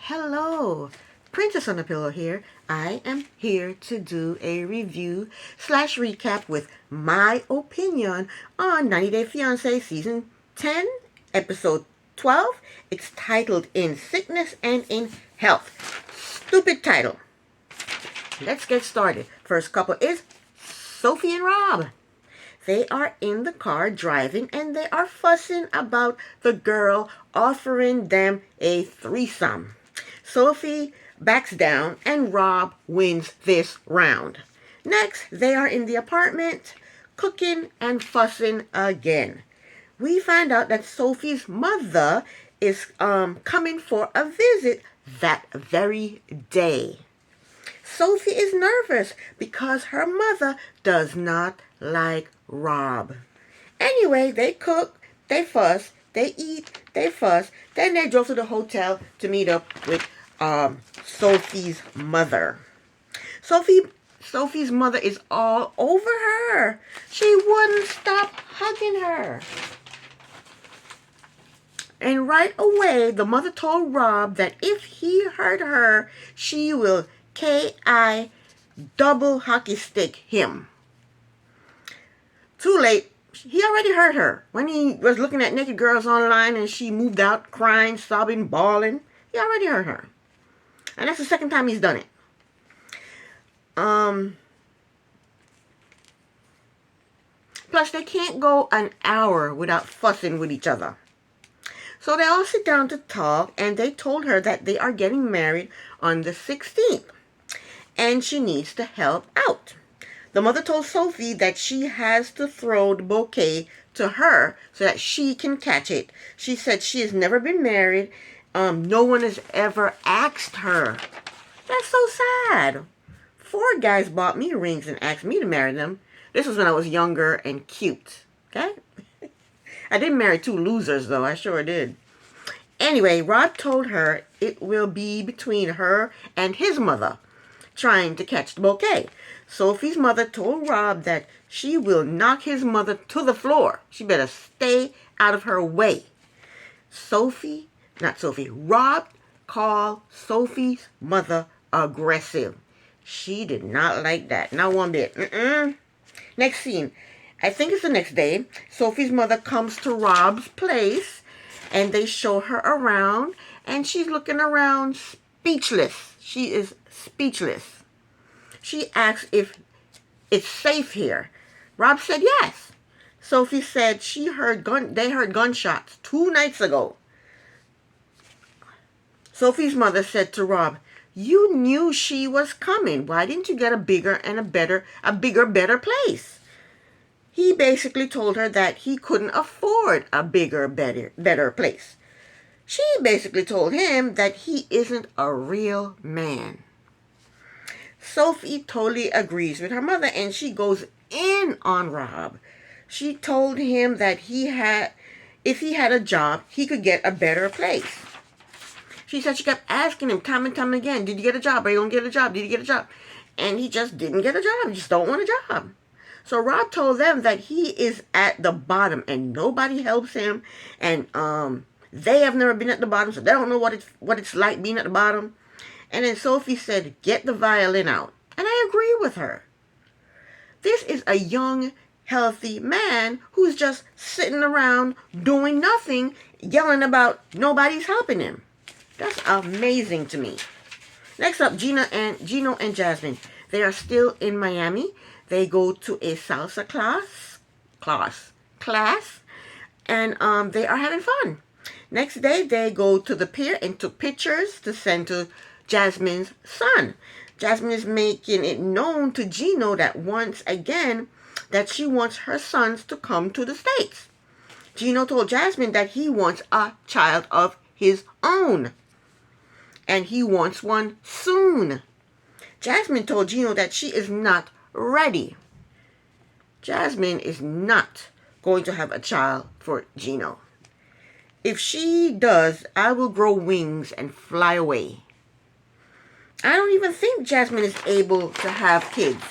Hello, Princess on the Pillow here. I am here to do a review slash recap with my opinion on 90 Day Fiance Season 10, Episode 12. It's titled In Sickness and in Health. Stupid title. Let's get started. First couple is Sophie and Rob. They are in the car driving and they are fussing about the girl offering them a threesome. Sophie backs down and Rob wins this round. Next, they are in the apartment cooking and fussing again. We find out that Sophie's mother is coming for a visit that very day. Sophie is nervous because her mother does not like Rob. Anyway, they cook, they fuss, they eat, they fuss. Then they drove to the hotel to meet up with Sophie's mother. Sophie's mother is all over her. She wouldn't stop hugging her. And right away, the mother told Rob that if he hurt her, she will K.I. double hockey stick him. Too late. He already hurt her. When he was looking at naked girls online and she moved out crying, sobbing, bawling, he already hurt her. And that's the second time he's done it. Plus, they can't go an hour without fussing with each other. So they all sit down to talk, and they told her that they are getting married on the 16th. And she needs to help out. The mother told Sophie that she has to throw the bouquet to her so that she can catch it. She said she has never been married. No one has ever asked her. That's so sad. 4 guys bought me rings and asked me to marry them. This was when I was younger and cute. Okay? I didn't marry 2 losers, though. I sure did. Anyway, Rob told her it will be between her and his mother trying to catch the bouquet. Sophie's mother told Rob that she will knock his mother to the floor. She better stay out of her way. Rob called Sophie's mother aggressive. She did not like that. Not one bit. Next scene. I think it's the next day. Sophie's mother comes to Rob's place and they show her around and she's looking around speechless. She is speechless. She asks if it's safe here. Rob said yes. Sophie said they heard gunshots 2 nights ago. Sophie's mother said to Rob, "You knew she was coming. Why didn't you get a bigger, better place?" He basically told her that he couldn't afford a bigger, better place. She basically told him that he isn't a real man. Sophie totally agrees with her mother and she goes in on Rob. She told him that if he had a job, he could get a better place. She said she kept asking him time and time again, "Did you get a job? Are you going to get a job? Did you get a job?" And he just didn't get a job. He just don't want a job. So Rob told them that he is at the bottom and nobody helps him. And they have never been at the bottom, so they don't know what it's like being at the bottom. And then Sophie said, "Get the violin out." And I agree with her. This is a young, healthy man who's just sitting around doing nothing, yelling about nobody's helping him. That's amazing to me. Next up, Gino and Jasmine. They are still in Miami. They go to a salsa class, and they are having fun. Next day, they go to the pier and took pictures to send to Jasmine's son. Jasmine is making it known to Gino that once again that she wants her sons to come to the States. Gino told Jasmine that he wants a child of his own. And he wants one soon. Jasmine told Gino that she is not ready. Jasmine is not going to have a child for Gino. If she does, I will grow wings and fly away. I don't even think Jasmine is able to have kids.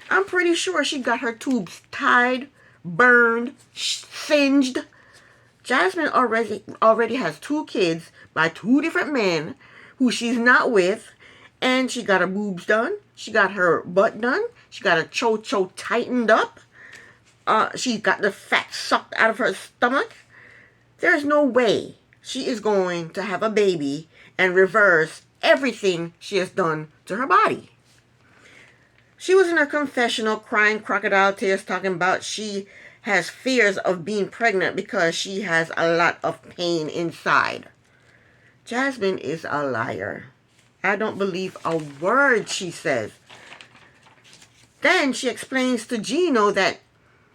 I'm pretty sure she got her tubes tied, burned, singed. Jasmine already has 2 kids by 2 different men who she's not with, and she got her boobs done. She got her butt done. She got her cho-cho tightened up. She got the fat sucked out of her stomach. There's no way she is going to have a baby and reverse everything she has done to her body. She was in her confessional crying crocodile tears talking about she has fears of being pregnant because she has a lot of pain inside. Jasmine is a liar. I don't believe a word she says. Then she explains to Gino that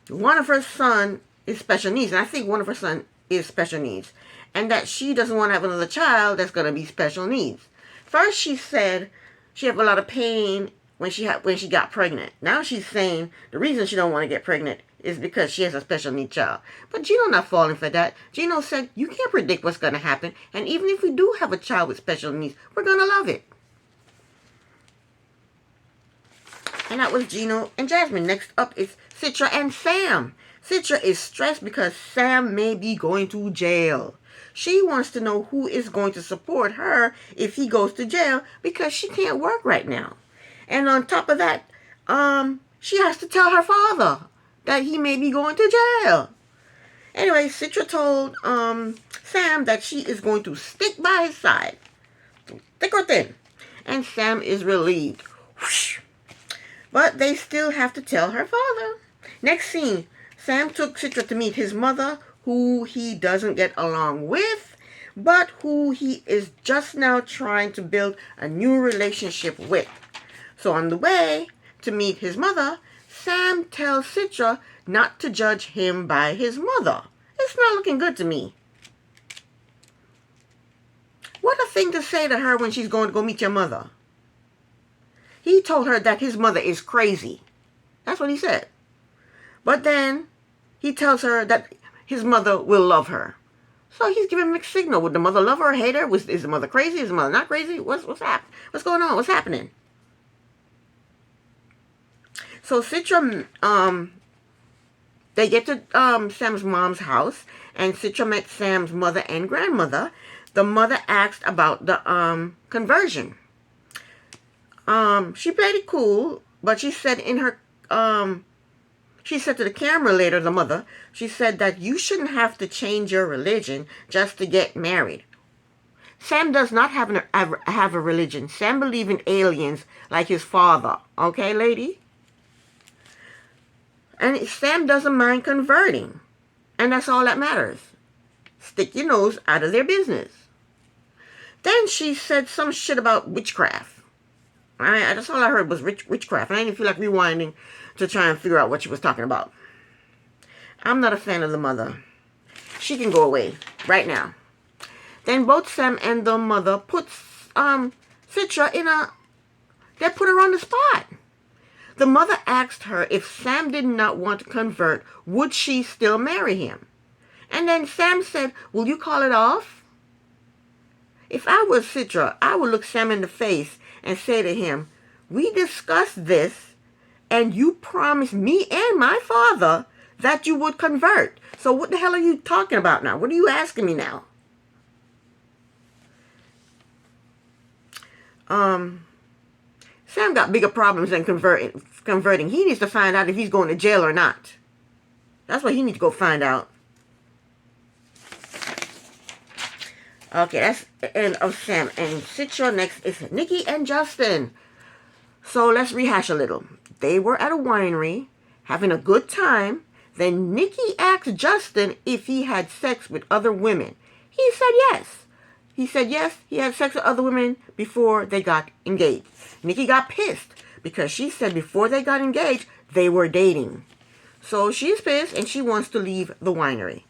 one of her son is special needs, and I think one of her son is special needs, and that she doesn't want to have another child that's going to be special needs. First she said she had a lot of pain when she got pregnant. Now she's saying the reason she don't want to get pregnant is because she has a special needs child. But Gino not falling for that. Gino said you can't predict what's going to happen, and even if we do have a child with special needs, we're going to love it. And that was Gino and Jasmine. Next up is Citra and Sam. Citra is stressed because Sam may be going to jail. She wants to know who is going to support her if he goes to jail because she can't work right now. And on top of that, she has to tell her father that he may be going to jail. Anyway, Citra told Sam that she is going to stick by his side, thick or thin. And Sam is relieved. Whoosh. But they still have to tell her father. Next scene, Sam took Citra to meet his mother, who he doesn't get along with, but who he is just now trying to build a new relationship with. So on the way to meet his mother, Sam tells Citra not to judge him by his mother. It's not looking good to me. What a thing to say to her when she's going to go meet your mother. He told her that his mother is crazy. That's what he said. But then he tells her that his mother will love her. So he's giving mixed signal. Would the mother love her or hate her? Is the mother crazy? Is the mother not crazy? What's going on? What's happening? So Citra, they get to Sam's mom's house, and Citra met Sam's mother and grandmother. The mother asked about the conversion. She played it cool, but she said she said to the camera later, the mother, she said that you shouldn't have to change your religion just to get married. Sam does not have a religion. Sam believes in aliens like his father. Okay, lady? And Sam doesn't mind converting. And that's all that matters. Stick your nose out of their business. Then she said some shit about witchcraft. That's all I heard was witchcraft. And I didn't feel like rewinding to try and figure out what she was talking about. I'm not a fan of the mother. She can go away right now. Then both Sam and the mother put Citra they put her on the spot. The mother asked her if Sam did not want to convert, would she still marry him? And then Sam said, will you call it off? If I was Citra, I would look Sam in the face and say to him, we discussed this, and you promised me and my father that you would convert. So what the hell are you talking about now? What are you asking me now? Sam got bigger problems than converting. He needs to find out if he's going to jail or not. That's what he needs to go find out. Okay, that's the end of Sam and Citra. Next is Nikki and Justin. So let's rehash a little. They were at a winery having a good time. Then Nikki asked Justin if he had sex with other women. He said yes. He said yes, he had sex with other women before they got engaged. Nikki got pissed because she said before they got engaged, they were dating. So she's pissed and she wants to leave the winery.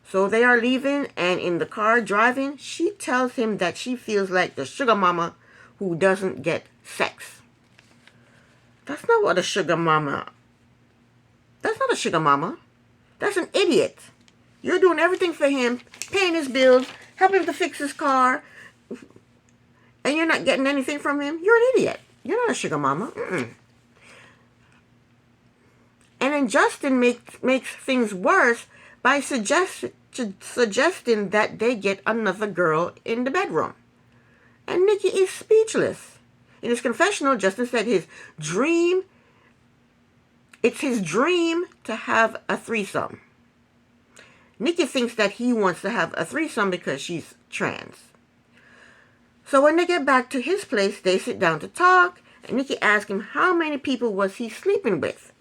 So they are leaving, and in the car driving, she tells him that she feels like the sugar mama who doesn't get sex. That's not what a sugar mama... That's not a sugar mama. That's an idiot. You're doing everything for him, paying his bills, helping him to fix his car, and you're not getting anything from him. You're an idiot. You're not a sugar mama. Mm-mm. And then Justin makes things worse by suggesting that they get another girl in the bedroom. And Nikki is speechless. In his confessional, Justin said it's his dream to have a threesome. Nikki thinks that he wants to have a threesome because she's trans. So when they get back to his place, they sit down to talk, and Nikki asks him how many people was he sleeping with.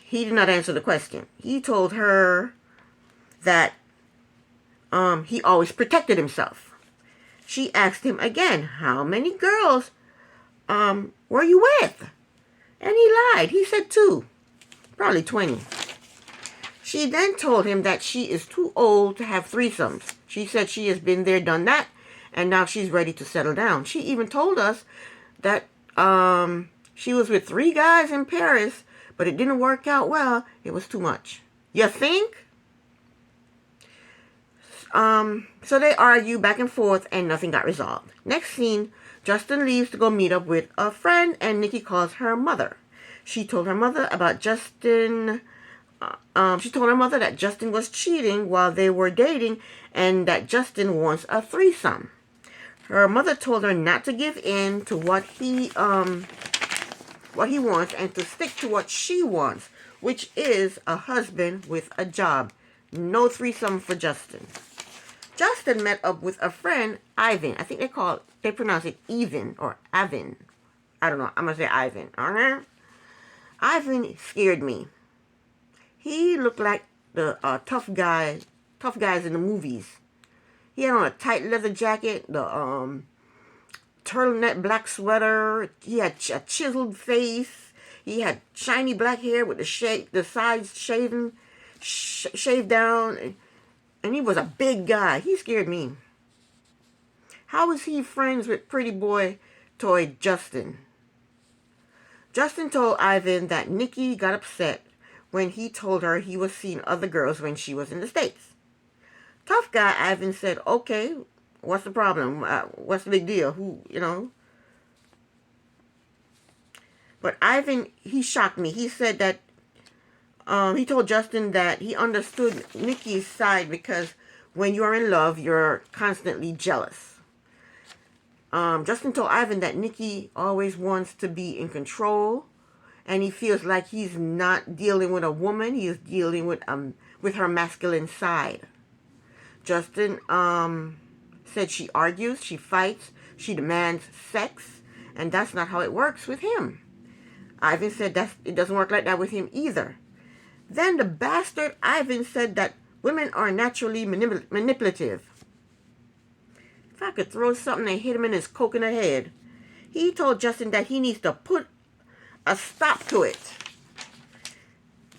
He did not answer the question. He told her that he always protected himself. She asked him again, how many girls were you with? And he lied. He said 2, probably 20. She then told him that she is too old to have threesomes. She said she has been there, done that, and now she's ready to settle down. She even told us that she was with 3 guys in Paris, but it didn't work out well. It was too much. You think? So they argue back and forth, and nothing got resolved. Next scene, Justin leaves to go meet up with a friend, and Nikki calls her mother. She told her mother about Justin. She told her mother that Justin was cheating while they were dating, and that Justin wants a threesome. Her mother told her not to give in to what he wants, and to stick to what she wants, which is a husband with a job. No threesome for Justin. Justin met up with a friend, Ivan. I think they pronounce it Even or Avin. I don't know. I'm going to say Ivan. Okay? Ivan scared me. He looked like the tough guys in the movies. He had on a tight leather jacket, the turtleneck black sweater. He had a chiseled face. He had shiny black hair with the sides shaved down. And he was a big guy. He scared me. How was he friends with pretty boy toy Justin? Justin told Ivan that Nikki got upset when he told her he was seeing other girls when she was in the States. Tough guy Ivan said, okay, what's the problem? What's the big deal? But Ivan, he shocked me. He said that he told Justin that he understood Nikki's side because when you're in love, you're constantly jealous. Justin told Ivan that Nikki always wants to be in control, and he feels like he's not dealing with a woman. He is dealing with her masculine side. Justin said she argues, she fights, she demands sex, and that's not how it works with him. Ivan said that it doesn't work like that with him either. Then the bastard Ivan said that women are naturally manipulative. If I could throw something and hit him in his coconut head. He told Justin that he needs to put a stop to it.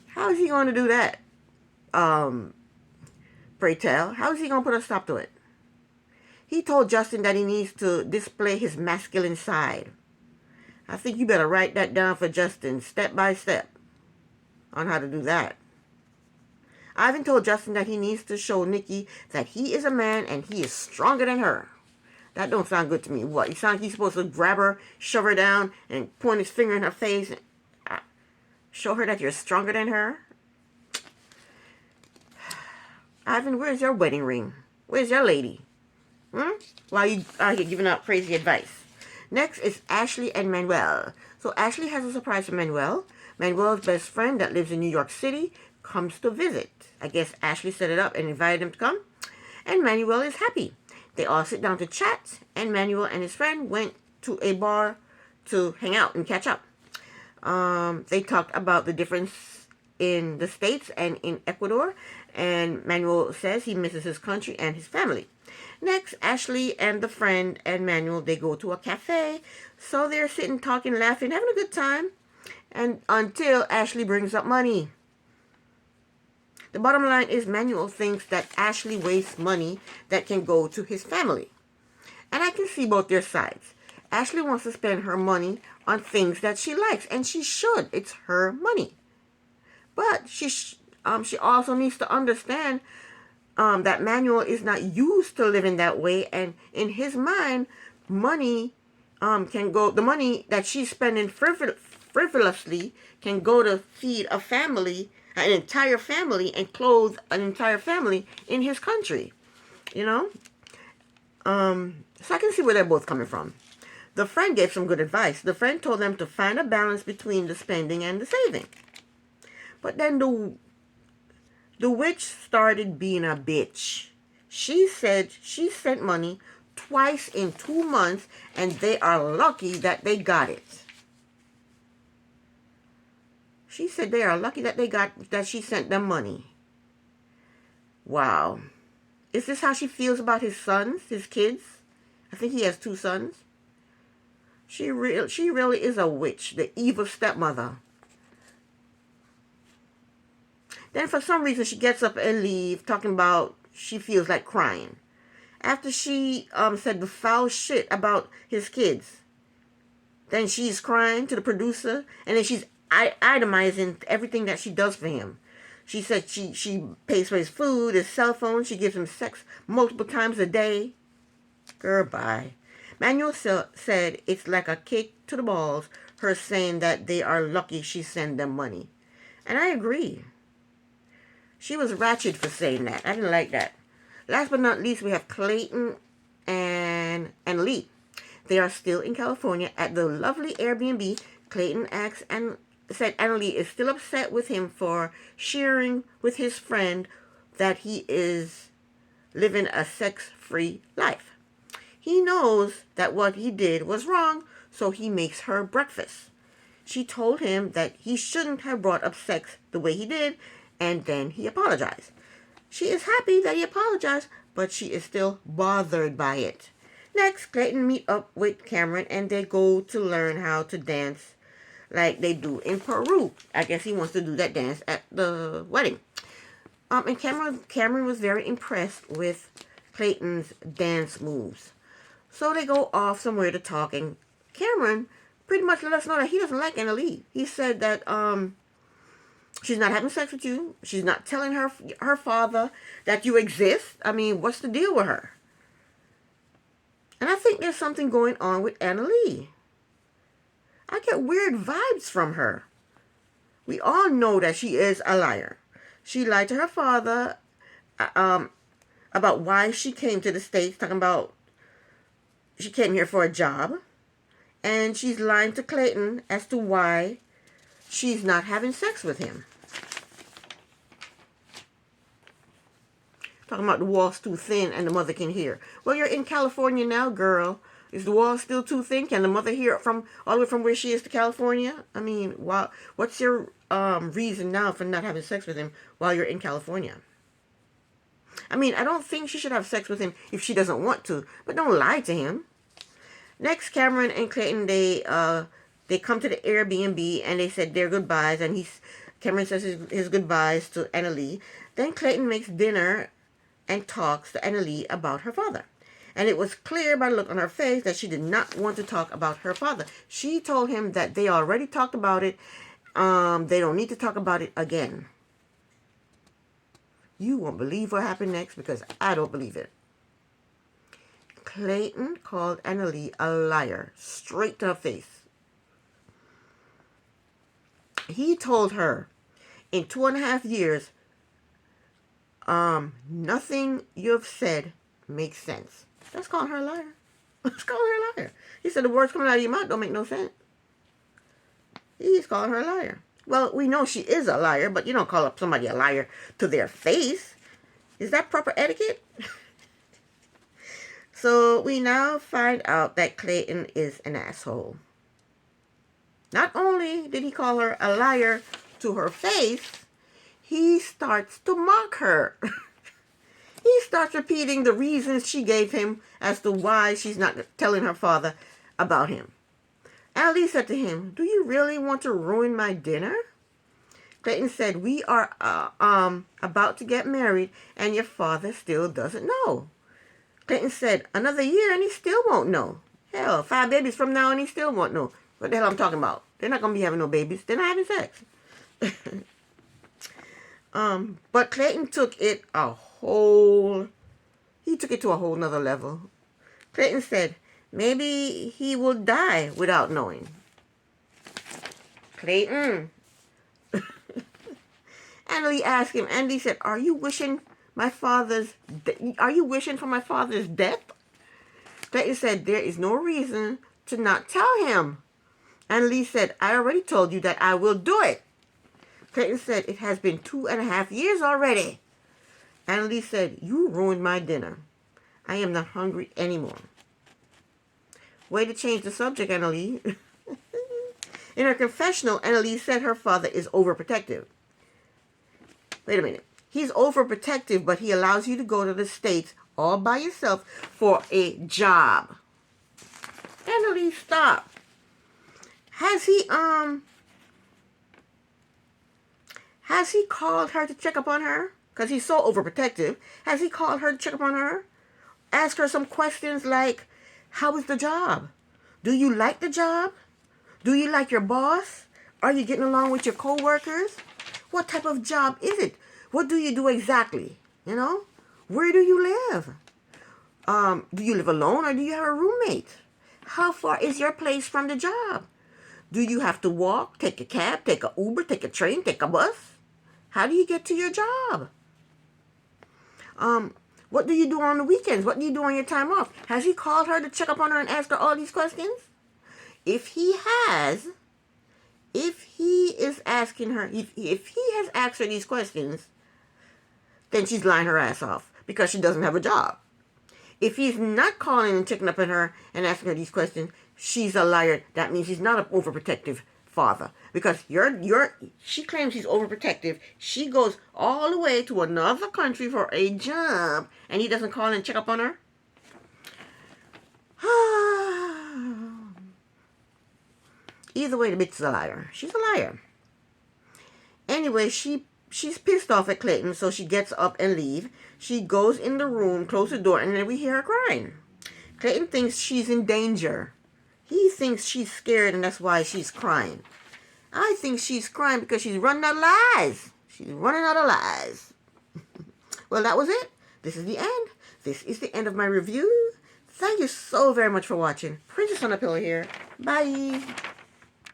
How is he going to do that? Pray tell. How is he going to put a stop to it? He told Justin that he needs to display his masculine side. I think you better write that down for Justin, step by step, on how to do that. Ivan told Justin that he needs to show Nikki that he is a man and he is stronger than her. That don't sound good to me. What? You sound like he's supposed to grab her, shove her down, and point his finger in her face and show her that you're stronger than her? Ivan, where's your wedding ring? Where's your lady? While you are here giving out crazy advice. Next is Ashley and Manuel. So Ashley has a surprise for Manuel. Manuel's best friend that lives in New York City comes to visit. I guess Ashley set it up and invited him to come. And Manuel is happy. They all sit down to chat, and Manuel and his friend went to a bar to hang out and catch up. They talked about the difference in the States and in Ecuador, and Manuel says he misses his country and his family. Next, Ashley and the friend and Manuel, they go to a cafe. So they're sitting, talking, laughing, having a good time. And until Ashley brings up money. The bottom line is Manuel thinks that Ashley wastes money that can go to his family. And I can see both their sides. Ashley wants to spend her money on things that she likes, and she should. It's her money. But she also needs to understand that Manuel is not used to living that way, and in his mind, money can go. The money that she's spending frivolously can go to feed a family, an entire family, and clothe an entire family in his country. You know, So I can see where they're both coming from. The friend gave some good advice. The friend told them to find a balance between the spending and the saving. But then the witch started being a bitch. She said she sent money twice in 2 months, and they are lucky that they got it. She said they are lucky that she sent them money. Wow. Is this how she feels about his sons, his kids? I think he has 2 sons. She really is a witch, the evil stepmother. Then for some reason she gets up and leaves, talking about she feels like crying. After she said the foul shit about his kids. Then she's crying to the producer, and then she's itemizing everything that she does for him. She said she pays for his food, his cell phone, she gives him sex multiple times a day. Girl, bye. Manuel said it's like a kick to the balls, her saying that they are lucky she sent them money. And I agree. She was ratchet for saying that. I didn't like that. Last but not least, we have Clayton and Lee. They are still in California at the lovely Airbnb. Clayton asked and said Annalie is still upset with him for sharing with his friend that he is living a sex-free life. He knows that what he did was wrong, so he makes her breakfast. She told him that he shouldn't have brought up sex the way he did, and then he apologized. She is happy that he apologized, but she is still bothered by it. Next, Clayton meet up with Cameron, and they go to learn how to dance like they do in Peru. I guess he wants to do that dance at the wedding. And Cameron was very impressed with Clayton's dance moves. So they go off somewhere to talk, and Cameron pretty much let us know that he doesn't like Annalie. He said that she's not having sex with you. She's not telling her father that you exist. I mean, what's the deal with her? And I think there's something going on with Annalie. I get weird vibes from her. We all know that she is a liar. She lied to her father about why she came to the States, talking about she came here for a job. And she's lying to Clayton as to why she's not having sex with him. Talking about the wall's too thin and the mother can hear. Well, you're in California now, girl. Is the wall still too thin? Can the mother hear from all the way from where she is to California? I mean, what's your reason now for not having sex with him while you're in California? I mean, I don't think she should have sex with him if she doesn't want to, but don't lie to him. Next, Cameron and Clayton, they come to the Airbnb and they said their goodbyes, and Cameron says his goodbyes to Annalie. Then Clayton makes dinner and talks to Annalie about her father. And it was clear by the look on her face that she did not want to talk about her father. She told him that they already talked about it. They don't need to talk about it again. You won't believe what happened next because I don't believe it. Clayton called Annalie a liar, straight to her face. He told her, in 2.5 years, nothing you've said makes sense. That's calling her a liar. That's calling her a liar. He said the words coming out of your mouth don't make no sense. He's calling her a liar. Well, we know she is a liar, but you don't call up somebody a liar to their face. Is that proper etiquette? So we now find out that Clayton is an asshole. Not only did he call her a liar to her face, he starts to mock her. He starts repeating the reasons she gave him as to why she's not telling her father about him. Annalie said to him, "Do you really want to ruin my dinner?" Clayton said, "We are about to get married and your father still doesn't know." Clayton said, "Another year and he still won't know. Hell, 5 babies from now and he still won't know." What the hell I'm talking about? They're not going to be having no babies. They're not having sex. But Clayton took it to a whole nother level. Clayton said, maybe he will die without knowing. Clayton. Annalie asked him, Andy said, are you wishing for my father's death? Clayton said, there is no reason to not tell him. Annalise said, I already told you that I will do it. Clayton said, it has been 2.5 years already. Annalise said, you ruined my dinner. I am not hungry anymore. Way to change the subject, Annalise. In her confessional, Annalise said her father is overprotective. Wait a minute. He's overprotective, but he allows you to go to the States all by yourself for a job. Annalise, stop. Has he called her to check up on her? Because he's so overprotective. Has he called her to check up on her? Ask her some questions like, how is the job? Do you like the job? Do you like your boss? Are you getting along with your co-workers? What type of job is it? What do you do exactly? You know? Where do you live? Do you live alone or do you have a roommate? How far is your place from the job? Do you have to walk, take a cab, take a Uber, take a train, take a bus? How do you get to your job? What do you do on the weekends? What do you do on your time off? Has he called her to check up on her and ask her all these questions? If he has asked her these questions, then she's lying her ass off because she doesn't have a job. If he's not calling and checking up on her and asking her these questions, she's a liar. That means he's not an overprotective father. Because she claims he's overprotective. She goes all the way to another country for a job, and he doesn't call and check up on her. Either way, the bitch is a liar. She's a liar. Anyway, she's pissed off at Clayton, so she gets up and leaves. She goes in the room, closes the door, and then we hear her crying. Clayton thinks she's in danger. He thinks she's scared, and that's why she's crying. I think she's crying because she's running out of lies. She's running out of lies. Well, that was it. This is the end. This is the end of my review. Thank you so very much for watching. Princess on a Pillow here. Bye.